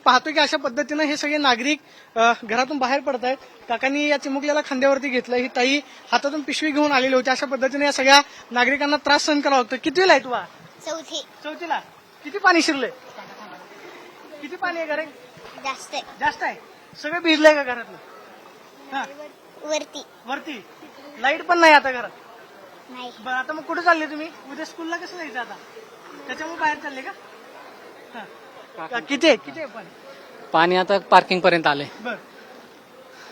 पाहतो की अशा पद्धतीनं हे सगळे नागरिक घरातून बाहेर पडत आहेत. काकांनी या चिमुकल्याला खांद्यावरती घेतलं. ही ताई हातातून पिशवी घेऊन आलेली होती. अशा पद्धतीने या सगळ्या नागरिकांना त्रास सहन करावा लागतो. कितवीला आहे तुला? चौथीला. किती पाणी शिरलंय? किती पाणी आहे घरात? जास्त आहे. सगळं भिजलंय का घरातलं? हा. वरती लाईट पण नाही आता घरात. बरं, आता मग कुठे चालले तुम्ही? उद्या स्कूलला कसं जायचं आता? त्याच्यामुळे बाहेर चालले का? हा. किती आहे पाणी? पाणी आता पार्किंग पर्यंत आले. बर,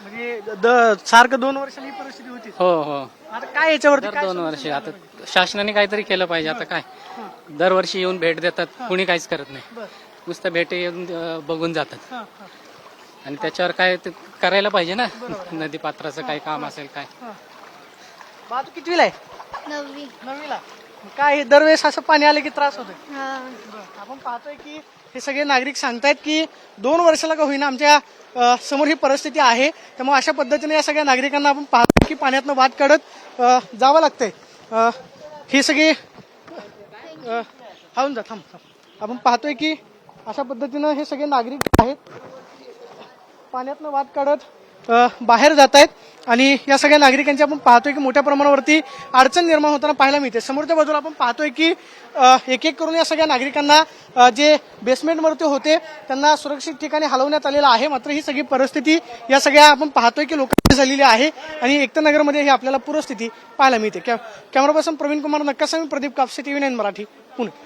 म्हणजे सारखं 2 वर्षांनी ही परिस्थिती होती. हो हो. आता काय याच्यावरती दर 2 वर्षे आता शासनाने काहीतरी केलं पाहिजे. आता काय दरवर्षी येऊन भेट देतात, कुणी काहीच करत नाही. नुसतं भेटी येऊन बघून जातात. आणि त्याच्यावर काय ते करायला पाहिजे ना, नदी पात्राचं काय काम असेल काय. बा तू कितवीला आहे? 9वीला. काय दरवेळेस असं पाणी आलं की त्रास होतोय? आपण पाहतोय की हे सगळे नागरिक सांगतायत की 2 वर्षाला का होईना आमच्या समोर ही परिस्थिती आहे. त्यामुळे अशा पद्धतीने या सगळ्या नागरिकांना आपण पाहतो की पाण्यातनं वाट काढत जावं लागतंय. ही सगळी थांबून जा. थांब. आपण पाहतोय की अशा पद्धतीनं हे सगळे नागरिक आहेत, पाण्यातनं वाट काढत बाहेर जात आहेत. आणि या सगळ्या नागरिकांची आपण पाहतोय की मोठ्या प्रमाणावरती अडचण निर्माण होताना पाहायला मिळते. समोरच्या बाजूला आपण पाहतोय की एक एक करून या सगळ्या नागरिकांना जे बेसमेंटवरती होते त्यांना सुरक्षित ठिकाणी हलवण्यात आलेलं आहे. मात्र ही सगळी परिस्थिती या सगळ्या आपण पाहतोय की लोकांची झालेली आहे. आणि एकता नगरमध्ये ही आपल्याला पूरस्थिती पाहायला मिळते. कॅमेरा पर्सन प्रवीण कुमार नक्कासह प्रदीप कापसे, TV9 मराठी, पुणे.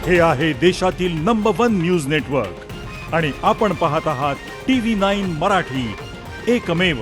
हे आहे देशातील नंबर 1 न्यूज नेटवर्क आणि आपण पाहत आहात TV9 मराठी, एकमेव.